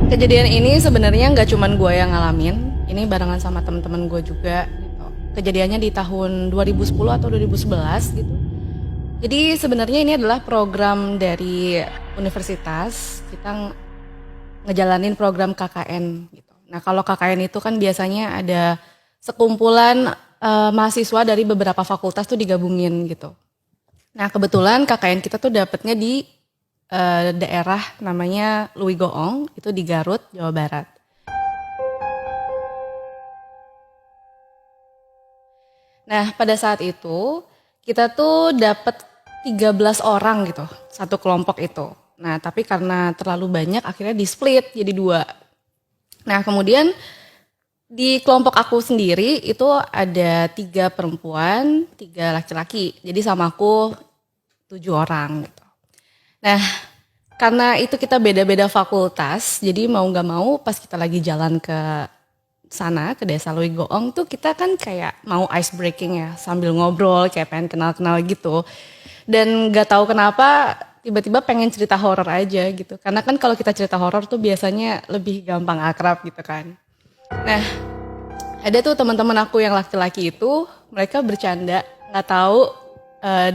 Kejadian ini sebenarnya nggak cuman gue yang ngalamin, ini barengan sama teman-teman gue juga gitu. Kejadiannya di tahun 2010 atau 2011 gitu. Jadi sebenarnya ini adalah program dari universitas, kita ngejalanin program KKN gitu. Nah, kalau KKN itu kan biasanya ada sekumpulan mahasiswa dari beberapa fakultas tuh digabungin gitu. Nah, kebetulan KKN kita tuh dapetnya di daerah namanya Louis Goong, itu di Garut, Jawa Barat. Nah, pada saat itu kita tuh dapat 13 orang gitu, satu kelompok itu. Nah, tapi karena terlalu banyak akhirnya di split jadi dua. Nah, kemudian di kelompok aku sendiri itu ada 3 perempuan, 3 laki-laki. Jadi sama aku 7 orang gitu. Nah, karena itu kita beda-beda fakultas, jadi mau nggak mau pas kita lagi jalan ke sana, ke desa Louis Goong tuh kita kan kayak mau ice breaking ya, sambil ngobrol kayak pengen kenal-kenal gitu. Dan nggak tahu kenapa tiba-tiba pengen cerita horor aja gitu. Karena kan kalau kita cerita horor tuh biasanya lebih gampang akrab gitu kan. Nah, ada tuh teman-teman aku yang laki-laki itu, mereka bercanda, nggak tahu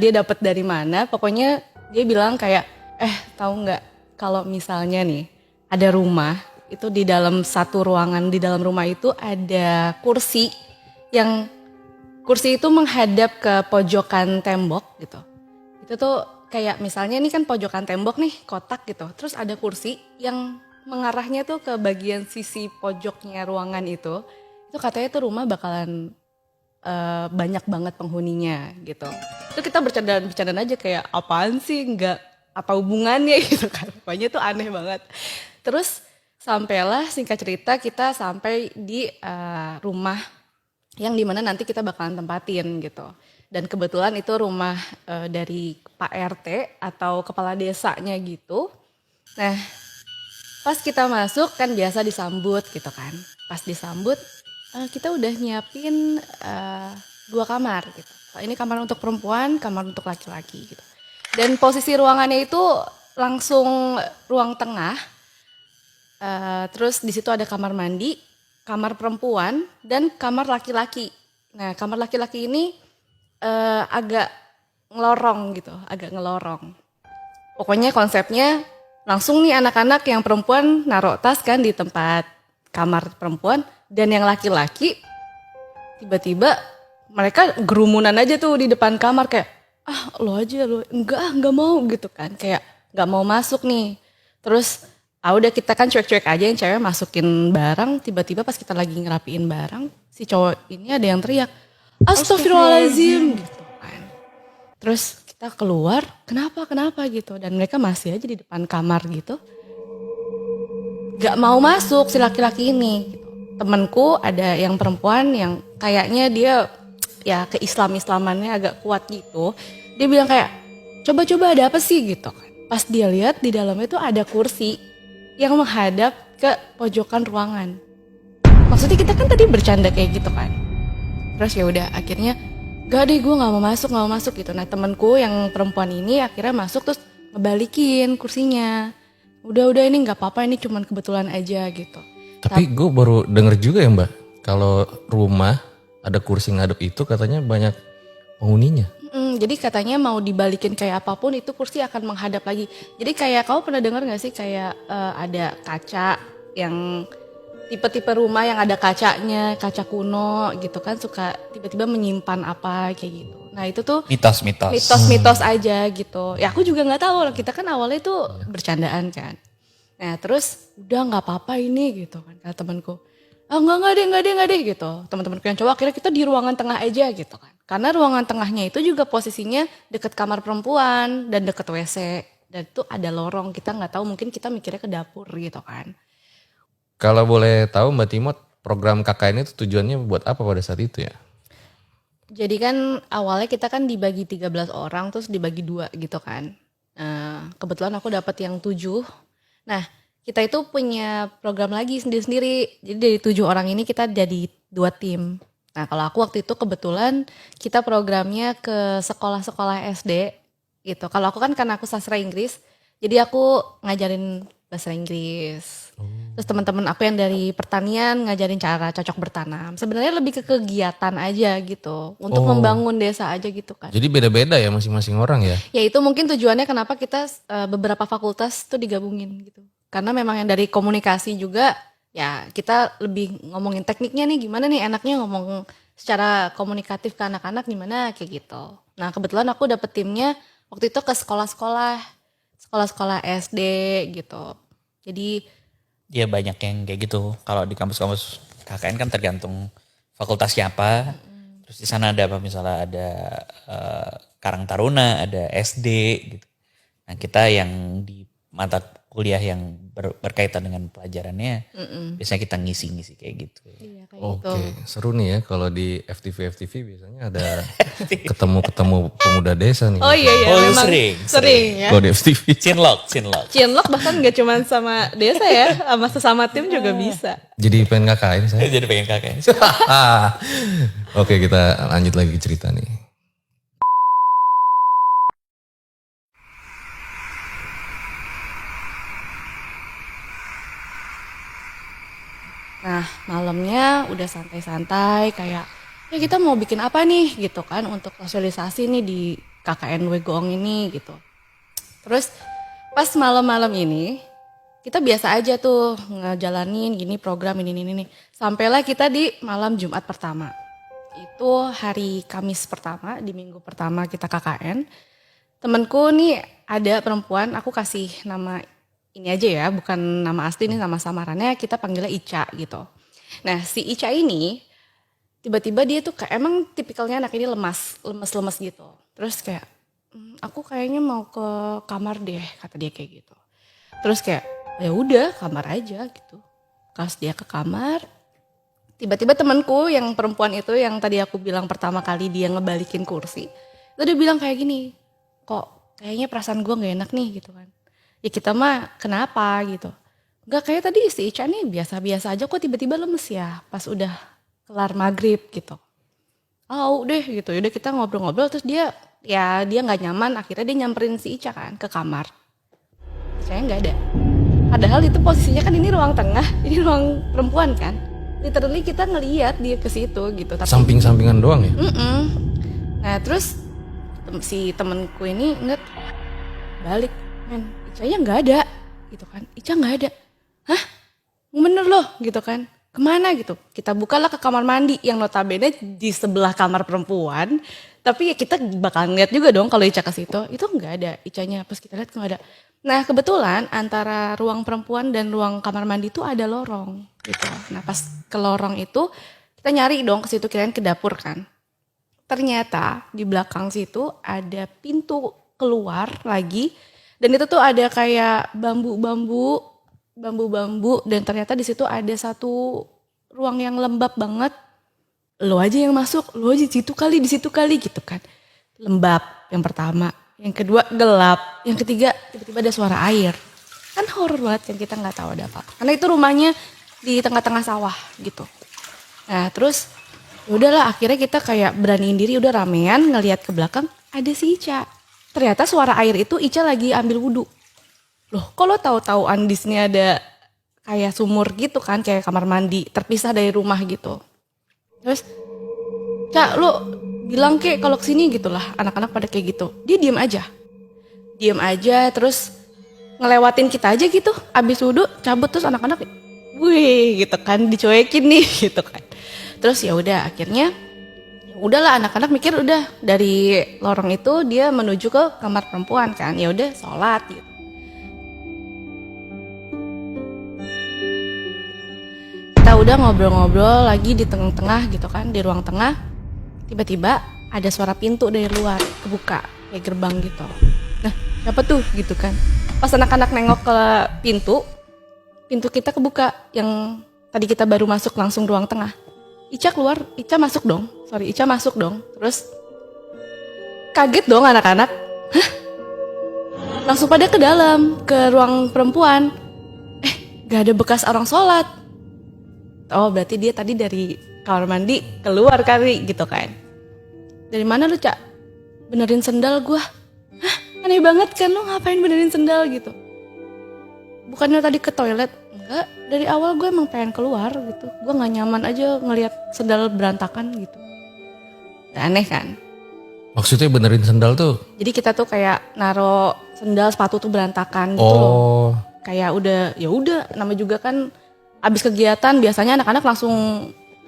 dia dapat dari mana. Pokoknya dia bilang kayak, tahu nggak kalau misalnya nih ada rumah itu di dalam satu ruangan di dalam rumah itu ada kursi yang kursi itu menghadap ke pojokan tembok gitu. Itu tuh kayak misalnya ini kan pojokan tembok nih kotak gitu. Terus ada kursi yang mengarahnya tuh ke bagian sisi pojoknya ruangan itu. Itu katanya tuh rumah bakalan banyak banget penghuninya gitu. Itu kita bercandaan aja kayak apaan sih, nggak apa hubungannya gitu kan. Pokoknya tuh aneh banget. Terus sampailah singkat cerita kita sampai di rumah yang dimana nanti kita bakalan tempatin gitu. Dan kebetulan itu rumah dari Pak RT atau kepala desanya gitu. Nah, pas kita masuk kan biasa disambut gitu kan. Pas disambut kita udah nyiapin 2 kamar gitu. Ini kamar untuk perempuan, kamar untuk laki-laki gitu. Dan posisi ruangannya itu langsung ruang tengah. Terus di situ ada kamar mandi, kamar perempuan dan kamar laki-laki. Nah, kamar laki-laki ini agak ngelorong gitu, agak ngelorong. Pokoknya konsepnya langsung nih anak-anak yang perempuan naruh tas kan di tempat kamar perempuan dan yang laki-laki tiba-tiba mereka gerumunan aja tuh di depan kamar kayak lo aja lo enggak mau gitu kan kayak nggak mau masuk nih. Terus udah kita kan cuek-cuek aja yang cewek masukin barang, tiba-tiba pas kita lagi ngerapiin barang si cowok ini ada yang teriak Astagfirullahaladzim gitu kan. Terus kita keluar, kenapa gitu. Dan mereka masih aja di depan kamar gitu. Gak mau masuk si laki-laki ini. Gitu. Temenku ada yang perempuan yang kayaknya dia ya ke-Islam-Islamannya agak kuat gitu. Dia bilang kayak, coba-coba ada apa sih gitu kan. Pas dia lihat di dalamnya tuh ada kursi yang menghadap ke pojokan ruangan. Maksudnya kita kan tadi bercanda kayak gitu kan. Terus ya udah akhirnya gak deh gue nggak mau masuk gitu. Nah temanku yang perempuan ini akhirnya masuk terus ngebalikin kursinya. Udah ini nggak apa-apa ini cuman kebetulan aja gitu. Tapi gue baru denger juga ya Mbak, kalau rumah ada kursi ngadep itu katanya banyak penghuninya. Jadi katanya mau dibalikin kayak apapun itu kursi akan menghadap lagi. Jadi kayak kamu pernah dengar gak sih kayak ada kaca yang tipe-tipe rumah yang ada kacanya, kaca kuno gitu kan suka tiba-tiba menyimpan apa kayak gitu. Nah itu tuh mitos-mitos aja gitu. Ya aku juga nggak tahu, kita kan awalnya tuh bercandaan kan. Nah terus udah nggak apa-apa ini gitu kan kata temanku. Nggak deh gitu. Teman-temanku yang cowok akhirnya kita di ruangan tengah aja gitu kan. Karena ruangan tengahnya itu juga posisinya deket kamar perempuan dan deket WC. Dan itu ada lorong, kita nggak tahu mungkin kita mikirnya ke dapur gitu kan. Kalau boleh tahu Mbak Timot, program KKN itu tujuannya buat apa pada saat itu ya? Jadi kan awalnya kita kan dibagi 13 orang terus dibagi 2 gitu kan. Kebetulan aku dapat yang 7. Nah kita itu punya program lagi sendiri-sendiri. Jadi dari 7 orang ini kita jadi 2 tim. Nah kalau aku waktu itu kebetulan kita programnya ke sekolah-sekolah SD gitu. Kalau aku kan karena aku sastra Inggris, jadi aku ngajarin bahasa Inggris. Terus teman-teman aku yang dari pertanian ngajarin cara cocok bertanam. Sebenarnya lebih ke kegiatan aja gitu. Untuk membangun desa aja gitu kan. Jadi beda-beda ya masing-masing orang ya. Ya itu mungkin tujuannya kenapa kita beberapa fakultas tuh digabungin gitu. Karena memang yang dari komunikasi juga ya kita lebih ngomongin tekniknya nih gimana nih enaknya ngomong secara komunikatif ke anak-anak gimana kayak gitu. Nah kebetulan aku dapet timnya waktu itu ke sekolah-sekolah SD gitu. Jadi Ya banyak yang kayak gitu. Kalau di kampus-kampus KKN kan tergantung fakultasnya apa. Terus di sana ada apa misalnya ada Karang Taruna, ada SD gitu. Nah kita yang di mata kuliah yang berkaitan dengan pelajarannya, biasanya kita ngisi-ngisi kayak gitu. iya kayak Oke, gitu. seru nih ya kalau di FTV biasanya ada ketemu pemuda desa nih. Oh iya Oh, memang sering. ya. Kalau di FTV. Cinlok. Cinlok bahkan gak cuma sama desa ya, sama sesama tim juga bisa. Jadi pengen KKN saya. Jadi pengen KKN. Oke, kita lanjut lagi cerita nih. Nah malamnya udah santai-santai kayak ya kita mau bikin apa nih gitu kan untuk sosialisasi nih di KKN Wegoong ini gitu. Terus pas malam-malam ini kita biasa aja tuh ngejalanin gini program ini. Sampailah kita di malam Jumat pertama. Itu hari Kamis pertama di minggu pertama kita KKN. Temenku nih ada perempuan, aku kasih nama ini aja ya, bukan nama asli nih, nama samarannya kita panggilnya Ica gitu. Nah si Ica ini tiba-tiba dia tuh kayak emang tipikalnya anak ini lemes gitu. Terus kayak aku kayaknya mau ke kamar deh kata dia kayak gitu. Terus kayak ya udah kamar aja gitu. Pas dia ke kamar, tiba-tiba temanku yang perempuan itu yang tadi aku bilang pertama kali dia ngebalikin kursi, itu dia bilang kayak gini, kok kayaknya perasaan gue gak enak nih gitu kan. Ya kita mah kenapa gitu. Enggak kayak tadi si Ica nih biasa-biasa aja kok tiba-tiba lemes ya pas udah kelar maghrib gitu. Oh deh gitu, udah kita ngobrol-ngobrol terus dia gak nyaman akhirnya dia nyamperin si Ica kan ke kamar. Icanya gak ada. Padahal itu posisinya kan ini ruang tengah, ini ruang perempuan kan. Literally kita ngeliat dia ke situ gitu. Tapi Samping-sampingan doang ya? Nah terus si temenku ini inget balik, men Icanya nggak ada, gitu kan? Ica nggak ada, hah? Bener loh, gitu kan? Kemana gitu? Kita bukalah ke kamar mandi yang notabene di sebelah kamar perempuan, tapi ya kita bakal ngeliat juga dong kalau Ica ke situ. Itu nggak ada Icanya, pas kita lihat nggak ada. Nah kebetulan antara ruang perempuan dan ruang kamar mandi itu ada lorong, gitu. Nah pas ke lorong itu kita nyari dong ke situ kirain ke dapur kan. Ternyata di belakang situ ada pintu keluar lagi dan itu tuh ada kayak bambu-bambu dan ternyata di situ ada satu ruang yang lembab banget. Lo aja yang masuk, lo aja di situ kali gitu kan. Lembab yang pertama, yang kedua gelap, yang ketiga tiba-tiba ada suara air. Kan horor banget kan kita nggak tahu ada apa. Karena itu rumahnya di tengah-tengah sawah gitu. Nah terus udahlah akhirnya kita kayak beraniin diri udah ramean ngelihat ke belakang ada si Ica. Ternyata suara air itu Ica lagi ambil wudhu. Loh kok lo tahu-tahu Andis ini ada kayak sumur gitu kan kayak kamar mandi terpisah dari rumah gitu. Terus Ca lo bilang kek kalau kesini gitu lah anak-anak pada kayak gitu. Dia diem aja terus ngelewatin kita aja gitu. Abis wudhu cabut terus anak-anak wih gitu kan dicuekin nih gitu kan. Terus ya udah akhirnya udahlah anak-anak mikir udah dari lorong itu dia menuju ke kamar perempuan kan. Ya udah sholat gitu. Kita udah ngobrol-ngobrol lagi di tengah-tengah gitu kan di ruang tengah. Tiba-tiba ada suara pintu dari luar kebuka kayak gerbang gitu. Nah siapa tuh gitu kan. Pas anak-anak nengok ke pintu kita kebuka yang tadi kita baru masuk langsung ruang tengah. Ica masuk dong. Terus kaget dong anak-anak. Hah? Langsung pada ke dalam, ke ruang perempuan. Gak ada bekas orang sholat. Oh berarti dia tadi dari kamar mandi keluar kali gitu kan. Dari mana lu Cak? Benerin sendal gua. Hah? Aneh banget kan lu ngapain benerin sendal gitu. Bukannya tadi ke toilet? Enggak, dari awal gue emang pengen keluar gitu. Gue gak nyaman aja ngelihat sendal berantakan gitu. Aneh kan? Maksudnya benerin sendal tuh? Jadi kita tuh kayak naro sendal sepatu tuh berantakan gitu loh. Oh, Kayak udah, ya udah, nama juga kan abis kegiatan biasanya anak-anak langsung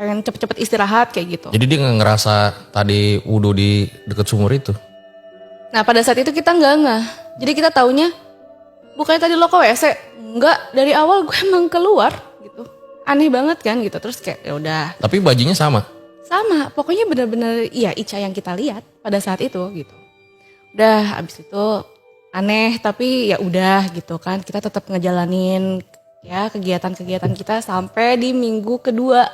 pengen cepet-cepet istirahat kayak gitu. jadi dia nggak ngerasa tadi wudhu di deket sumur itu? Nah pada saat itu kita nggak. Jadi kita taunya, bukannya tadi lo ke WC? Enggak, dari awal gue emang keluar gitu. Aneh banget kan gitu. Terus kayak ya udah. Tapi bajunya sama? Sama, pokoknya bener-bener ya Ica yang kita lihat pada saat itu gitu. Udah abis itu aneh tapi ya udah gitu kan. Kita tetap ngejalanin ya kegiatan-kegiatan kita sampai di minggu kedua.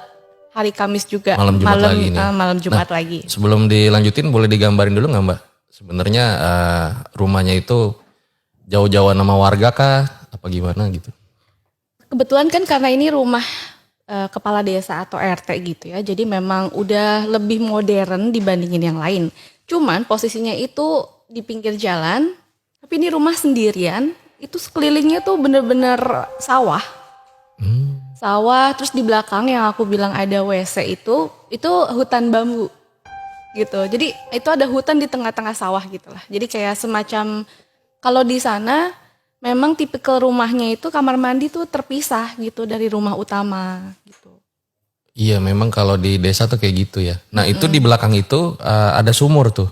Hari Kamis juga. Malam Jumat lagi nih. Malam Jumat lagi. Sebelum dilanjutin boleh digambarin dulu nggak Mbak? Sebenarnya rumahnya itu jauh-jauhan sama warga kah? Apa gimana gitu? Kebetulan kan karena ini rumah kepala desa atau RT gitu ya. Jadi memang udah lebih modern dibandingin yang lain. Cuman posisinya itu di pinggir jalan. Tapi ini rumah sendirian. Itu sekelilingnya tuh bener-bener sawah. Sawah, terus di belakang yang aku bilang ada WC itu hutan bambu gitu. Jadi itu ada hutan di tengah-tengah sawah gitu lah. Jadi kayak semacam, kalau di sana memang tipikal rumahnya itu kamar mandi tuh terpisah gitu dari rumah utama gitu. Iya memang kalau di desa tuh kayak gitu ya. Nah itu di belakang itu ada sumur tuh.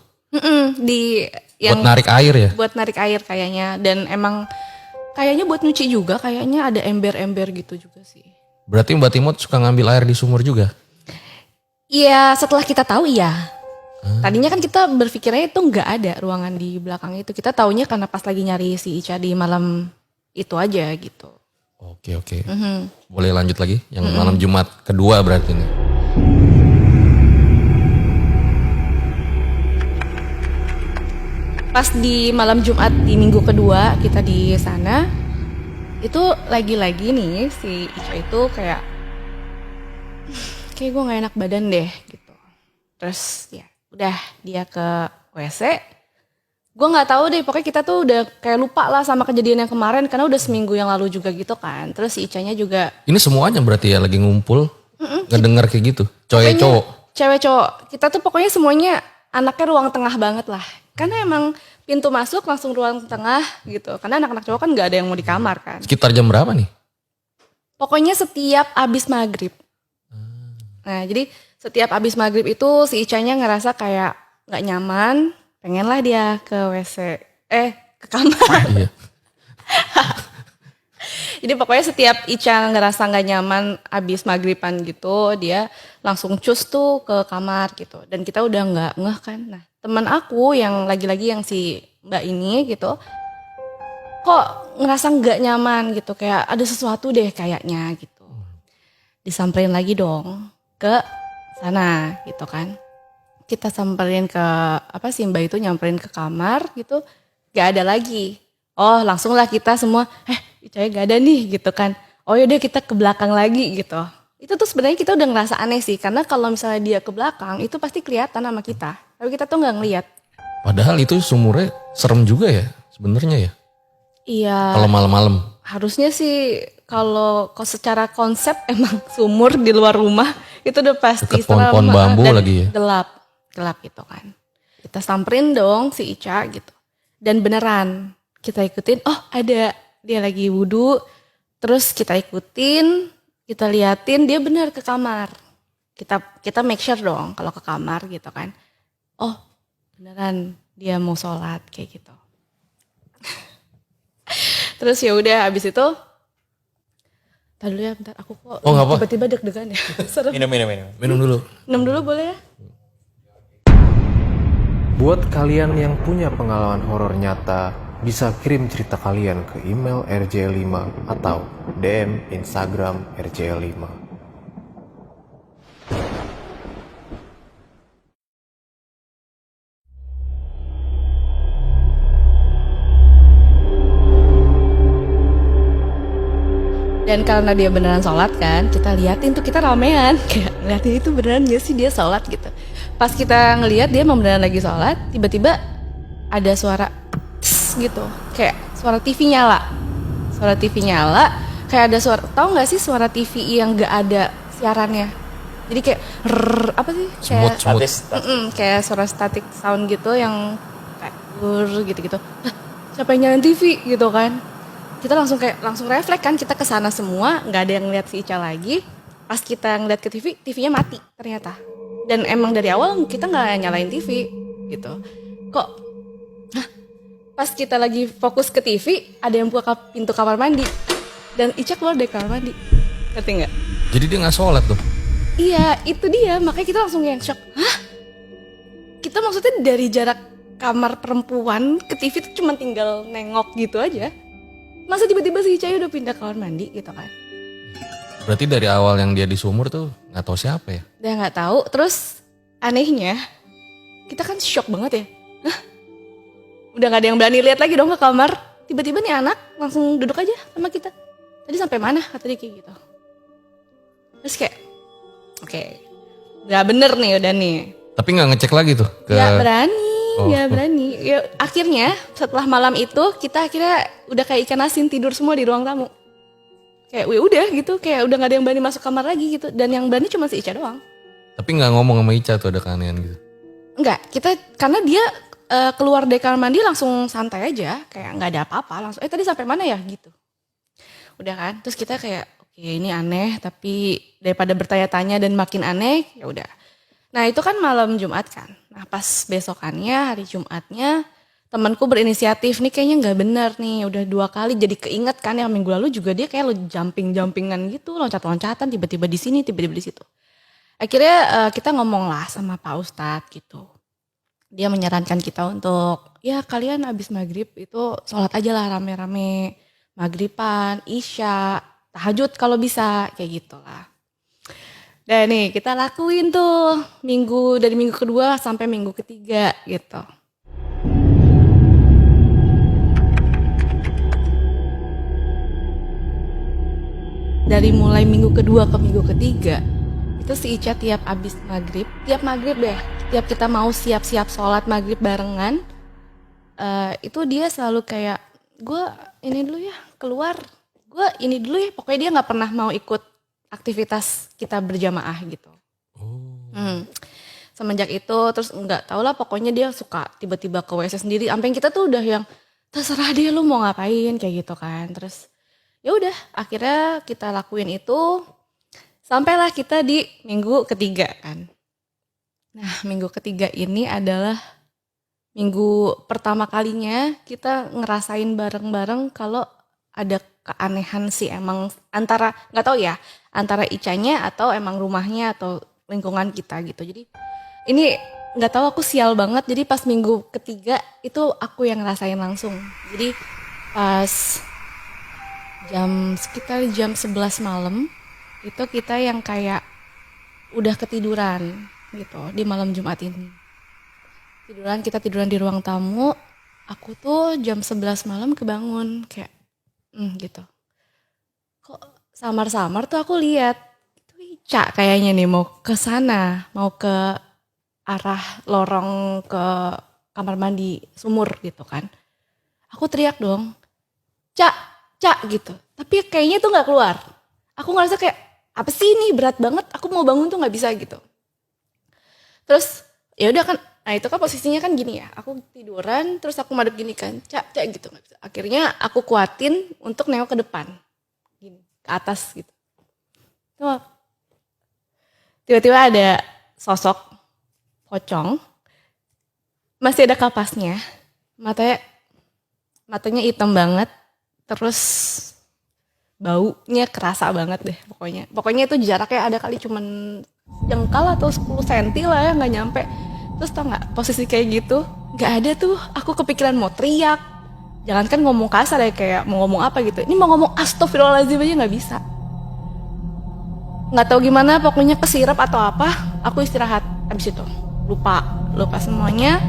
Di yang Buat narik air ya? buat narik air kayaknya. Dan emang kayaknya buat nyuci juga, kayaknya ada ember-ember gitu juga sih. Berarti Mbak Timot suka ngambil air di sumur juga? Iya, setelah kita tahu iya. Tadinya kan kita berpikirnya itu nggak ada ruangan di belakang itu. Kita taunya karena pas lagi nyari si Ica di malam itu aja gitu. Oke. Boleh lanjut lagi? Yang malam Jumat kedua berarti nih. Pas di malam Jumat di minggu kedua kita di sana, itu lagi-lagi nih si Ica itu kayak gue gak enak badan deh gitu. Terus ya udah dia ke WC. Gue gak tahu deh, pokoknya kita tuh udah kayak lupa lah sama kejadian yang kemarin karena udah seminggu yang lalu juga gitu kan. Terus si Icanya juga Ini semuanya berarti ya lagi ngumpul, ngedenger kayak gitu. pokoknya Cowok. cewek cowok. Kita tuh pokoknya semuanya anaknya ruang tengah banget lah. Karena emang pintu masuk langsung ruang tengah gitu. Karena anak-anak cowok kan gak ada yang mau di kamar kan. Sekitar jam berapa nih? Pokoknya setiap abis maghrib. Nah jadi setiap abis maghrib itu si Icanya ngerasa kayak gak nyaman. Pengen lah dia ke WC. Ke kamar. Iya. Jadi pokoknya setiap Ica ngerasa gak nyaman abis maghriban gitu. Dia langsung cus tuh ke kamar gitu. Dan kita udah gak ngeh kan. Nah teman aku yang lagi-lagi yang si mbak ini gitu. Kok ngerasa gak nyaman gitu. Kayak ada sesuatu deh kayaknya gitu. Disamperin lagi dong ke sana gitu kan. Kita samperin ke si mbak itu nyamperin ke kamar gitu. Gak ada lagi. Oh langsung lah kita semua Icanya gak ada nih gitu kan. Oh yaudah kita ke belakang lagi gitu. Itu tuh sebenarnya kita udah ngerasa aneh sih. Karena kalau misalnya dia ke belakang itu pasti kelihatan sama kita. Tapi kita tuh gak ngeliat. Padahal itu sumurnya serem juga ya sebenarnya ya. Iya. Kalau malam-malam. Harusnya sih kalau secara konsep emang sumur di luar rumah itu udah pasti Deket pohon-pohon bambu dan lagi ya. gelap gitu kan. Kita samperin dong si Ica gitu. Dan beneran kita ikutin, oh ada dia lagi wudhu. Terus kita ikutin, kita liatin dia benar ke kamar. Kita make sure dong kalau ke kamar gitu kan. Oh beneran dia mau sholat kayak gitu. Terus ya udah abis itu, tar dulu ya bentar aku kok Oh, nggak apa. tiba-tiba deg-degan ya. Serem. Minum. Minum dulu. Minum dulu boleh ya? Buat kalian yang punya pengalaman horor nyata, bisa kirim cerita kalian ke email rj5 atau DM Instagram rj5. Dan karena dia beneran sholat kan, kita liatin tuh, kita ramean. Kayak ngeliatin itu beneran gak sih dia sholat gitu. Pas kita ngeliat dia emang beneran lagi sholat, tiba-tiba ada suara tss gitu. Kayak suara TV nyala. Suara TV nyala, kayak ada suara, tahu nggak sih suara TV yang nggak ada siarannya? Jadi kayak apa sih? Kayak Smooth. kayak suara static sound gitu yang kayak gitu-gitu. Hah, siapa yang nyalain TV gitu kan? Kita langsung refleks kan, kita kesana semua, nggak ada yang ngeliat si Ica lagi. Pas kita ngeliat ke TV, TV-nya mati ternyata. Dan emang dari awal kita nggak nyalain TV gitu. Kok pas kita lagi fokus ke TV, ada yang buka pintu kamar mandi. Dan Ica keluar dari kamar mandi. Ngerti nggak? Jadi dia nggak sholat tuh. Iya, itu dia. Makanya kita langsung yang shock. Hah? Kita maksudnya dari jarak kamar perempuan ke TV itu cuma tinggal nengok gitu aja. Masa tiba-tiba si Ica udah pindah kamar mandi gitu kan? Berarti dari awal yang dia di sumur tuh nggak tahu siapa ya? Dia nggak tahu. Terus anehnya, kita kan shock banget ya. Hah? Udah gak ada yang berani lihat lagi dong ke kamar. Tiba-tiba nih anak langsung duduk aja sama kita. Tadi sampai mana? Kata dia kayak gitu. Terus kayak, oke, gak bener nih udah nih. Tapi nggak ngecek lagi tuh ke... Gak berani, Oh. gak berani. Ya, akhirnya setelah malam itu kita akhirnya udah kayak ikan asin tidur semua di ruang tamu. Kayak udah gitu, kayak udah gak ada yang berani masuk kamar lagi gitu. Dan yang berani cuma si Ica doang. Tapi nggak ngomong sama Ica tuh ada keanehan gitu. Enggak, karena dia keluar dari kamar mandi langsung santai aja. Kayak gak ada apa-apa, langsung tadi sampai mana ya gitu. Udah kan, terus kita kayak oke, ini aneh, tapi daripada bertanya-tanya dan makin aneh, ya udah. Nah itu kan malam Jumat kan. Nah pas besokannya hari Jumatnya temanku berinisiatif nih kayaknya nggak benar nih. Udah 2 kali jadi keinget kan yang minggu lalu juga dia kayak lo jumpingan gitu, loncat-loncatan tiba-tiba di sini, tiba-tiba di situ. Akhirnya kita ngomong lah sama Pak Ustadz gitu. Dia menyarankan kita untuk ya kalian abis maghrib itu sholat aja lah rame-rame. Maghriban, isya, tahajud kalau bisa, kayak gitu lah. Dan nih kita lakuin tuh dari minggu kedua sampai minggu ketiga gitu. Dari mulai minggu kedua ke minggu ketiga, itu si Ica tiap abis maghrib, tiap maghrib deh, tiap kita mau siap-siap sholat maghrib barengan, itu dia selalu kayak, gue ini dulu ya keluar, gue ini dulu ya, pokoknya dia nggak pernah mau ikut aktivitas kita berjamaah gitu. Semenjak itu terus nggak tau lah, pokoknya dia suka tiba-tiba ke WC sendiri, sampai kita tuh udah yang terserah dia lu mau ngapain kayak gitu kan. Terus ya udah akhirnya kita lakuin itu sampailah kita di minggu ketiga kan. Nah minggu ketiga ini adalah minggu pertama kalinya kita ngerasain bareng-bareng kalau ada keanehan sih emang antara nggak tahu ya antara Icanya atau emang rumahnya atau lingkungan kita gitu. Jadi ini nggak tahu aku sial banget. Jadi pas minggu ketiga itu aku yang ngerasain langsung. Jadi pas sekitar jam 11 malam itu kita yang kayak udah ketiduran gitu di malam Jumat ini. Kita tiduran di ruang tamu, aku tuh jam 11 malam kebangun kayak gitu. Kok samar-samar tuh aku lihat itu Ica kayaknya nih mau ke sana, mau ke arah lorong ke kamar mandi sumur gitu kan. Aku teriak dong, Cak gitu. Tapi kayaknya tuh nggak keluar. Aku ngerasa kayak apa sih ini berat banget, aku mau bangun tuh nggak bisa gitu. Terus ya udah kan. Nah itu kan posisinya kan gini ya, aku tiduran terus aku madep gini kan, cak gitu. Akhirnya aku kuatin untuk nengok ke depan, gini, ke atas gitu. Tuh, tiba-tiba ada sosok pocong, masih ada kapasnya, matanya hitam banget, terus baunya kerasa banget deh pokoknya. Pokoknya itu jaraknya ada kali cuman jengkal atau 10 cm lah ya, nggak nyampe. Terus tau gak posisi kayak gitu gak ada tuh, aku kepikiran mau teriak, jangankan ngomong kasar ya kayak mau ngomong apa gitu, ini mau ngomong astagfirullahaladzim aja gak bisa, gak tahu gimana pokoknya kesirap atau apa, aku istirahat abis itu lupa semuanya.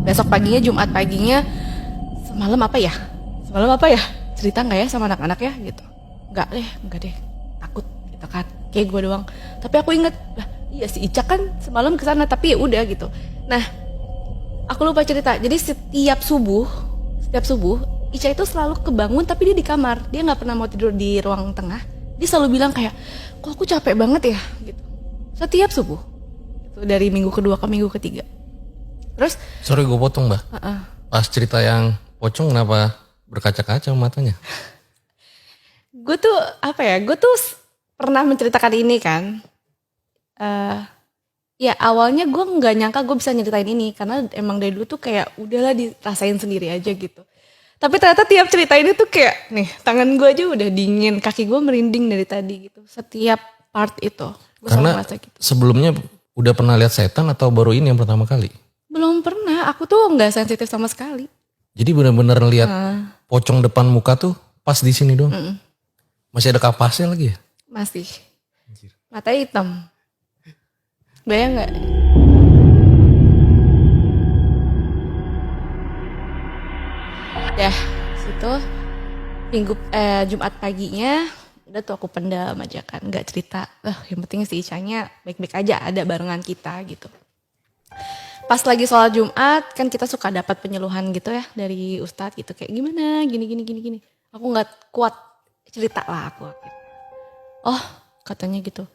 Besok paginya Jumat paginya, semalam apa ya cerita gak ya sama anak-anak ya gitu. Enggak deh, takut gitu kan, kayak gue doang. Tapi aku inget, lah iya si Ica kan semalam kesana, tapi ya udah gitu. Nah Aku lupa cerita. Jadi setiap subuh Ica itu selalu kebangun tapi dia di kamar. Dia nggak pernah mau tidur di ruang tengah. Dia selalu bilang kayak, kok aku capek banget ya gitu. Setiap subuh. Itu dari minggu kedua ke minggu ketiga. Terus Sorry gue potong Mbak. Pas cerita yang pocong kenapa berkaca-kaca matanya? gue tuh gue tuh pernah menceritakan ini kan. Ya awalnya gue nggak nyangka gue bisa nyeritain ini karena emang dari dulu tuh kayak udahlah dirasain sendiri aja gitu. Tapi ternyata tiap cerita ini tuh kayak nih tangan gue aja udah dingin, kaki gue merinding dari tadi gitu. Setiap part itu gue selalu Karena merasa gitu. sebelumnya udah pernah lihat setan atau baru ini yang pertama kali? Belum pernah, aku tuh nggak sensitif sama sekali. Jadi benar-benar lihat pocong depan muka tuh pas di sini doang. Masih ada kapasnya lagi ya? Masih. Matanya hitam. Bayang nggak? Ya, situ Jumat paginya udah tuh aku pendam aja kan, nggak cerita. Yang penting si Icanya baik-baik aja, ada barengan kita gitu. Pas lagi sholat Jumat kan kita suka dapat penyuluhan gitu ya dari Ustadz gitu kayak gimana gini. Aku nggak kuat cerita lah aku. Oh katanya gitu.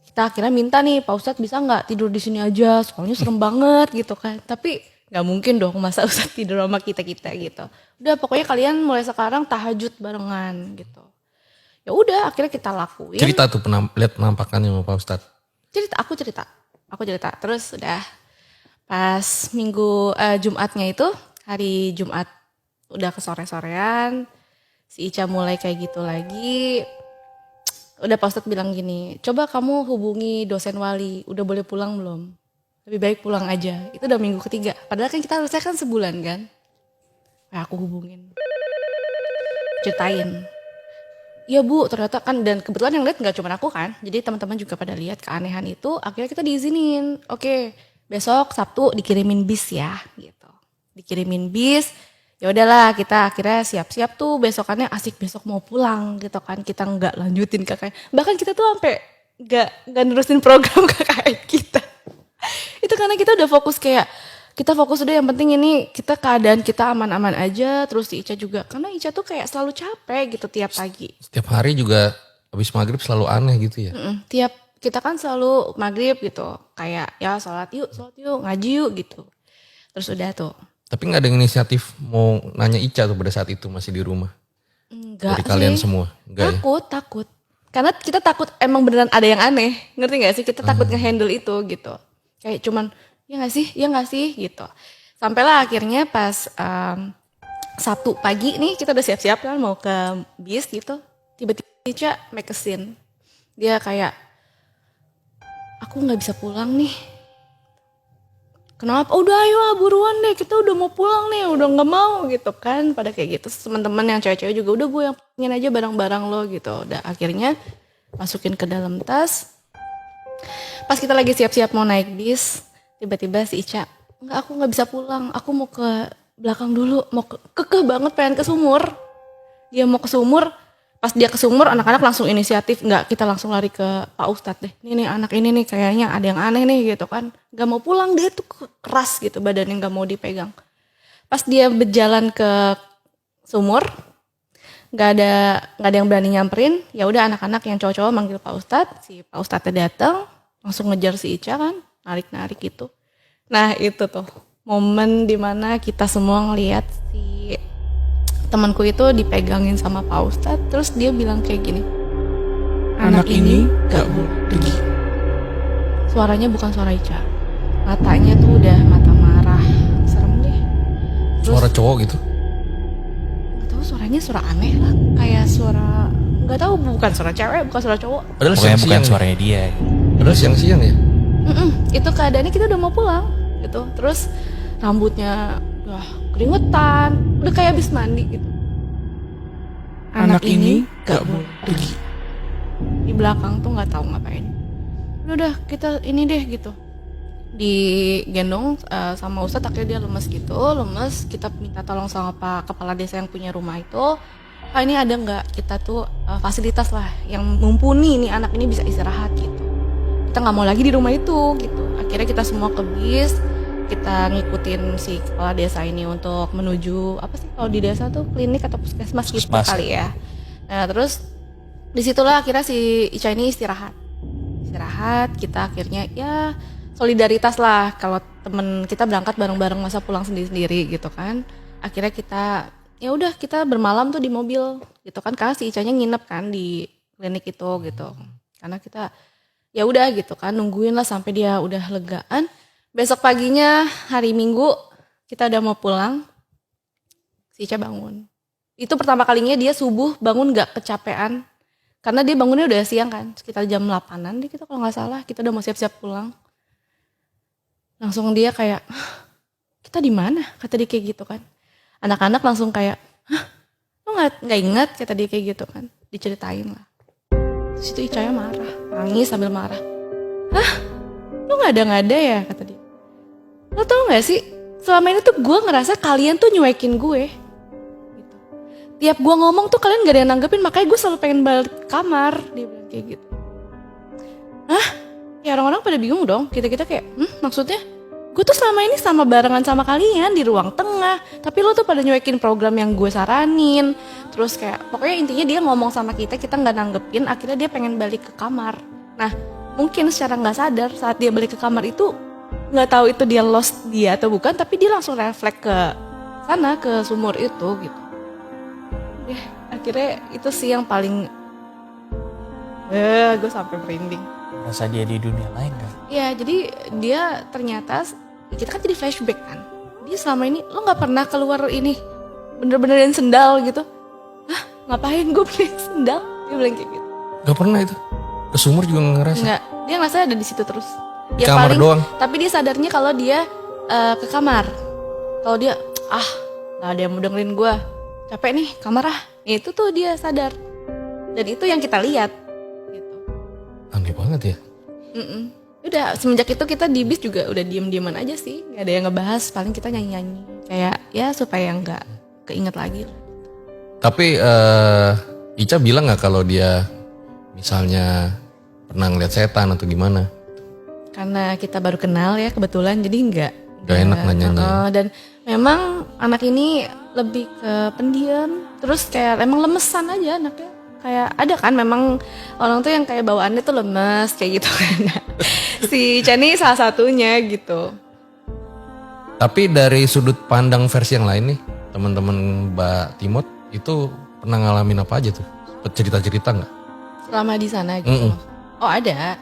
Kita akhirnya minta nih Pak Ustadz bisa nggak tidur di sini aja, soalnya serem banget gitu kan. Tapi nggak mungkin dong masa Ustadz tidur sama kita gitu. Udah pokoknya kalian mulai sekarang tahajud barengan gitu. Ya udah akhirnya kita lakuin. Cerita tuh lihat penampakannya sama Pak Ustadz. Aku cerita. Terus udah pas minggu Jumatnya itu hari Jumat udah ke sore-sorean si Ica mulai kayak gitu lagi. Udah Pak Ustadz bilang gini, coba kamu hubungi dosen wali, udah boleh pulang belum? Lebih baik pulang aja. Itu udah minggu ketiga. Padahal kan kita harusnya kan sebulan kan. Aku hubungin. Ceritain. Iya Bu, ternyata kan dan kebetulan yang lihat nggak cuma aku kan. Jadi teman-teman juga pada lihat keanehan itu. Akhirnya kita diizinin. Oke, besok Sabtu dikirimin bis ya gitu. Dikirimin bis. Ya udahlah kita akhirnya siap-siap tuh besokannya asik besok mau pulang gitu kan. Kita nggak lanjutin KKN. Bahkan kita tuh sampai nggak nerusin program KKN kita. Itu karena kita udah fokus kayak kita fokus udah yang penting ini kita keadaan kita aman-aman aja. Terus si Ica juga karena Ica tuh kayak selalu capek gitu tiap pagi. Setiap hari juga habis maghrib selalu aneh gitu ya. Tiap kita kan selalu maghrib gitu kayak ya sholat yuk ngaji yuk gitu. Terus udah tuh. Tapi gak ada inisiatif mau nanya Ica tuh pada saat itu masih di rumah? Enggak dari sih. Kalian semua? Enggak Takut. Karena kita takut emang beneran ada yang aneh. Ngerti gak sih? Kita takut ngehandle itu gitu. Kayak cuman ya gak sih gitu. Sampailah akhirnya pas Sabtu pagi nih kita udah siap-siap kan mau ke bis gitu. Tiba-tiba Ica make a scene. Dia kayak aku gak bisa pulang nih. Kenapa? Udah ayo buruan deh kita udah mau pulang nih. Udah gak mau gitu kan. Pada kayak gitu. Teman-teman yang cewek-cewek juga udah Bu yang pengen aja barang-barang lo gitu. Udah akhirnya masukin ke dalam tas. Pas kita lagi siap-siap mau naik bis. Tiba-tiba si Ica. Enggak aku gak bisa pulang. Aku mau ke belakang dulu. Mau kekeh banget pengen ke sumur. Dia mau ke sumur. Pas dia ke sumur anak-anak langsung inisiatif. Enggak kita langsung lari ke Pak Ustadz deh. Nih anak ini nih kayaknya ada yang aneh nih gitu kan. Gak mau pulang dia tuh keras gitu badannya gak mau dipegang. Pas dia berjalan ke sumur. Gak ada yang berani nyamperin. Ya udah anak-anak yang cowok-cowok manggil Pak Ustadz. Si Pak Ustadznya datang langsung ngejar si Ica kan. Narik-narik gitu. Nah itu tuh momen dimana kita semua ngeliat si temanku itu dipegangin sama Pak Ustadz. Terus dia bilang kayak gini. Anak ini gak boleh pergi. Suaranya bukan suara Ica. Matanya tuh udah mata marah. Serem deh. Terus, Suara cowok gitu? gak tahu suaranya suara aneh lah. Kayak suara gak tahu bukan suara cewek bukan suara cowok. Padahal Pokoknya bukan siang-siang. suaranya dia. Padahal siang-siang ya? Itu keadaannya kita udah mau pulang gitu. Terus rambutnya udah keringetan, udah kayak habis mandi gitu. Anak ini gak boleh pergi. Di belakang tuh nggak tahu ngapain. Udah kita ini deh gitu. Digendong sama Ustadz akhirnya dia lemes gitu, kita minta tolong sama Pak Kepala Desa yang punya rumah itu. Pak ini ada nggak kita tuh fasilitas lah yang mumpuni nih anak ini bisa istirahat gitu. Kita nggak mau lagi di rumah itu gitu. Akhirnya kita semua ke bis, kita ngikutin si kepala desa ini untuk menuju apa sih kalau di desa tuh klinik atau puskesmas gitu Puskesmas. kali ya. Nah terus disitulah akhirnya si Ica ini istirahat, kita akhirnya ya solidaritas lah kalau temen kita berangkat bareng-bareng masa pulang sendiri-sendiri gitu kan. Akhirnya kita ya udah kita bermalam tuh di mobil gitu kan, karena si Icanya nginep kan di klinik itu gitu. Karena kita ya udah gitu kan nungguin lah sampai dia udah legaan. Besok paginya hari Minggu kita udah mau pulang, si Ica bangun. Itu pertama kalinya dia subuh bangun gak kecapean. Karena dia bangunnya udah siang kan, sekitar jam 8-an deh kita kalau gak salah. Kita udah mau siap-siap pulang. Langsung dia kayak, kita di mana? Kata dia kayak gitu kan. Anak-anak langsung kayak, hah? Lo gak ingat? Kata dia kayak gitu kan. Diceritain lah. Terus itu Icanya marah, nangis sambil marah. Hah? Lo gak ada ya? Kata dia. Lo tau gak sih, selama ini tuh gue ngerasa kalian tuh nyuekin gue. Gitu. Tiap gue ngomong tuh kalian gak ada yang nanggepin, makanya gue selalu pengen balik ke kamar. Dia bilang kayak gitu. Hah? Ya orang-orang pada bingung dong. Kita kayak, maksudnya? Gue tuh selama ini sama barengan sama kalian di ruang tengah. Tapi lo tuh pada nyuekin program yang gue saranin. Terus kayak, pokoknya intinya dia ngomong sama kita gak nanggepin. Akhirnya dia pengen balik ke kamar. Nah, mungkin secara gak sadar saat dia balik ke kamar itu nggak tahu itu dia lost dia atau bukan, tapi dia langsung refleks ke sana, ke sumur itu gitu. Ya akhirnya itu sih yang paling gue sampai merinding. Rasa dia di dunia lain kan? Ya jadi dia ternyata kita kan jadi flashback kan. Dia selama ini lo nggak pernah keluar ini bener-benerin sendal gitu. Hah ngapain gue beli sendal? Dia bilang kayak gitu. Gak pernah itu. Ke sumur juga gak ngerasa. Enggak, dia ngerasa ada di situ terus. Di kamar doang. Tapi dia sadarnya kalau dia ke kamar. Kalau dia nggak ada yang mau dengerin gue, capek nih kamar itu tuh dia sadar. Dan itu yang kita lihat. Gitu. Aneh banget ya. Udah semenjak itu kita di bis juga udah diem-dieman aja sih, nggak ada yang ngebahas. Paling kita nyanyi-nyanyi kayak ya supaya nggak keinget lagi. Tapi Ica bilang nggak kalau dia misalnya pernah ngeliat setan atau gimana? Karena kita baru kenal ya kebetulan, jadi nggak enak nanyanya. Dan memang anak ini lebih ke pendiam, terus kayak emang lemesan aja anaknya. Kayak ada kan memang orang tuh yang kayak bawaannya tuh lemes kayak gitu kan. Si Chani salah satunya gitu. Tapi dari sudut pandang versi yang lain nih, teman-teman Mbak Timot itu pernah ngalamin apa aja tuh? Cerita-cerita nggak? Selama di sana gitu. Oh ada.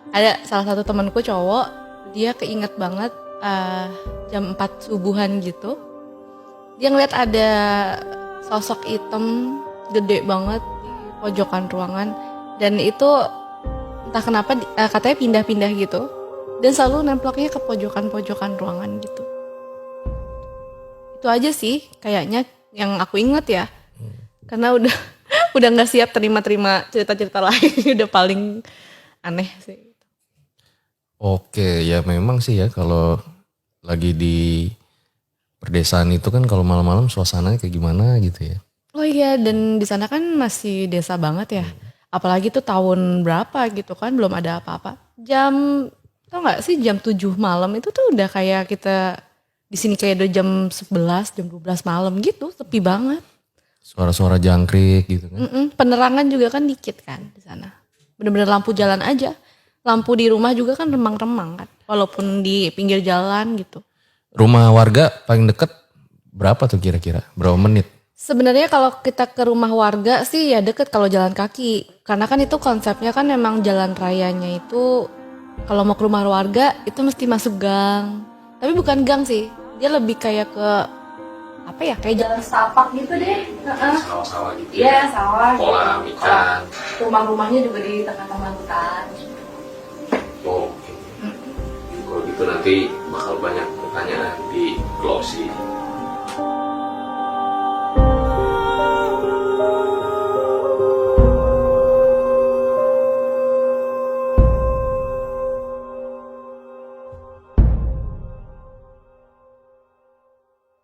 Ada salah satu temanku cowok, dia keinget banget jam 4 subuhan gitu. Dia ngeliat ada sosok hitam gede banget di pojokan ruangan. Dan itu entah kenapa katanya pindah-pindah gitu. Dan selalu nemploknya ke pojokan-pojokan ruangan gitu. Itu aja sih kayaknya yang aku inget ya. Karena udah gak siap terima-terima cerita-cerita lain. Udah paling aneh sih. Oke, ya memang sih ya kalau lagi di perdesaan itu kan kalau malam-malam suasananya kayak gimana gitu ya. Oh iya, dan di sana kan masih desa banget ya. Apalagi tuh tahun berapa gitu kan, belum ada apa-apa. Tau gak sih jam 7 malam itu tuh udah kayak kita di sini kayak udah jam 11, jam 12 malam gitu, sepi banget. Suara-suara jangkrik gitu kan. Penerangan juga kan dikit kan di sana. Bener-bener lampu jalan aja. Lampu di rumah juga kan remang-remang kan, walaupun di pinggir jalan gitu. Rumah warga paling deket berapa tuh kira-kira? Berapa menit? Sebenarnya kalau kita ke rumah warga sih ya deket kalau jalan kaki. Karena kan itu konsepnya kan memang jalan rayanya itu kalau mau ke rumah warga itu mesti masuk gang. Tapi bukan gang sih, dia lebih kayak ke apa ya, kayak jalan setapak gitu deh. Sawah-sawah gitu. Iya sawah. Kolam ikan. Rumah-rumahnya juga di tengah-tengah hutan. Oh, oke. Kalau gitu nanti bakal banyak pertanyaan di closing.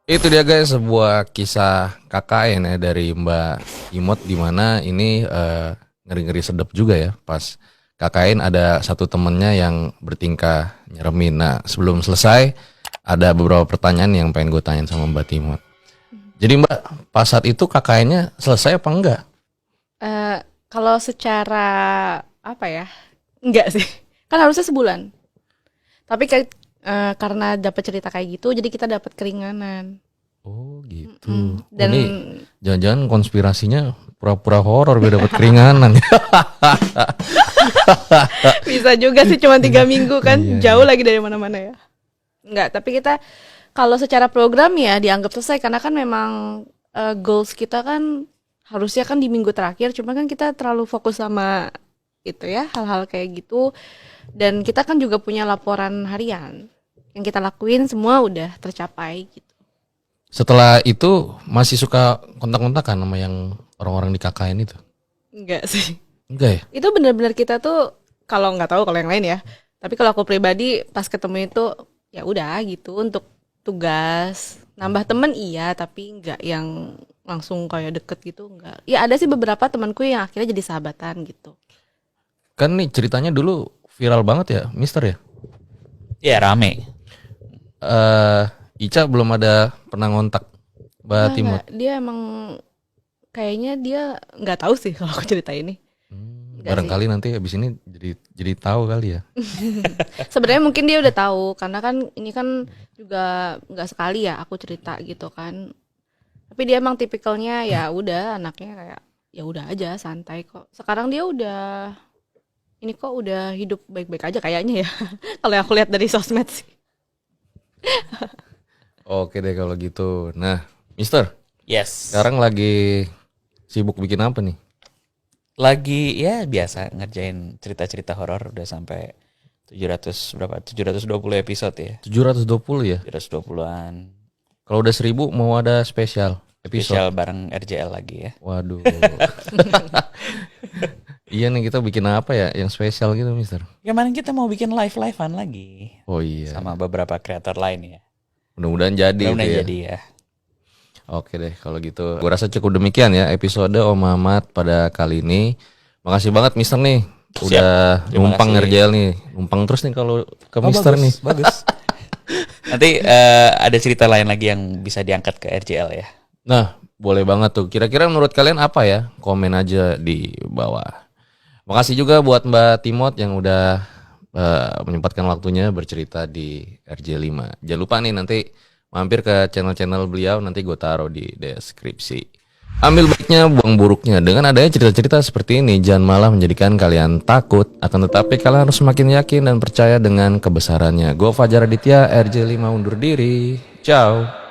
Itu dia guys, sebuah kisah KKN ya dari Mbak Timot, di mana ini ngeri-ngeri sedap juga ya pas KKN ada satu temennya yang bertingkah nyeremin. Nah sebelum selesai ada beberapa pertanyaan yang pengen gue tanyain sama Mbak Timot. Jadi Mbak, pas saat itu KKN-nya selesai apa enggak? Kalau secara apa ya? Enggak sih. Kan harusnya sebulan. Tapi karena dapat cerita kayak gitu, jadi kita dapat keringanan. Oh gitu. Dan Ini jangan-jangan konspirasinya pura-pura horor biar dapat keringanan. bisa juga sih cuma 3 minggu kan, Iya, jauh lagi dari mana-mana ya. Enggak, tapi kita kalau secara program ya dianggap selesai karena kan memang goals kita kan harusnya kan di minggu terakhir, cuma kan kita terlalu fokus sama itu ya, hal-hal kayak gitu. Dan kita kan juga punya laporan harian yang kita lakuin semua udah tercapai gitu. Setelah itu masih suka kontak-kontakan sama yang orang-orang di KKN itu? Enggak sih. Enggak ya? Itu benar-benar kita tuh kalau nggak tahu kalau yang lain ya. Tapi kalau aku pribadi pas ketemu itu ya udah gitu untuk tugas. Nambah temen iya, tapi nggak yang langsung kayak deket gitu enggak. Ya ada sih beberapa temanku yang akhirnya jadi sahabatan gitu. Kan nih ceritanya dulu viral banget ya, Mister ya? Ya rame. Ica belum ada pernah ngontak Mbak Timot. Enggak, dia emang kayaknya dia nggak tahu sih kalau aku cerita ini. Enggak Barangkali nanti habis ini jadi tahu kali ya. Sebenarnya mungkin dia udah tahu karena kan ini kan juga nggak sekali ya aku cerita gitu kan. Tapi dia emang tipikalnya ya udah anaknya kayak ya udah aja santai kok. Sekarang dia udah ini kok udah hidup baik-baik aja kayaknya ya. Kalau yang aku lihat dari sosmed sih. Oke deh kalau gitu. Nah, Mister, Yes. sekarang lagi sibuk bikin apa nih? Lagi ya biasa ngerjain cerita-cerita horor udah sampai 720 episode ya. 720 ya? 720-an. Kalau udah 1000 mau ada spesial episode. Spesial bareng RJL lagi ya. Waduh. Iya nih kita bikin apa ya yang spesial gitu, Mister? Kemarin kita mau bikin live-livean lagi Oh iya. sama beberapa kreator lain ya. Mudah-mudahan jadi Mudah-mudahan itu ya. jadi ya. Oke deh kalau gitu. Gue rasa cukup demikian ya episode Om Mamat pada kali ini. Makasih banget Mister nih. Udah Terima numpang kasih. RJL nih. Numpang terus nih kalau ke Mister nih. Bagus. Nanti ada cerita lain lagi yang bisa diangkat ke RJL ya. Nah, boleh banget tuh. Kira-kira menurut kalian apa ya? Komen aja di bawah. Makasih juga buat Mbak Timot yang udah menyempatkan waktunya bercerita di RJ5. Jangan lupa nih nanti mampir ke channel-channel beliau, nanti gue taruh di deskripsi. Ambil baiknya, buang buruknya. Dengan adanya cerita-cerita seperti ini, jangan malah menjadikan kalian takut. Akan tetapi kalian harus semakin yakin dan percaya dengan kebesarannya. Gue Fajar Aditya, RJ5 undur diri. Ciao.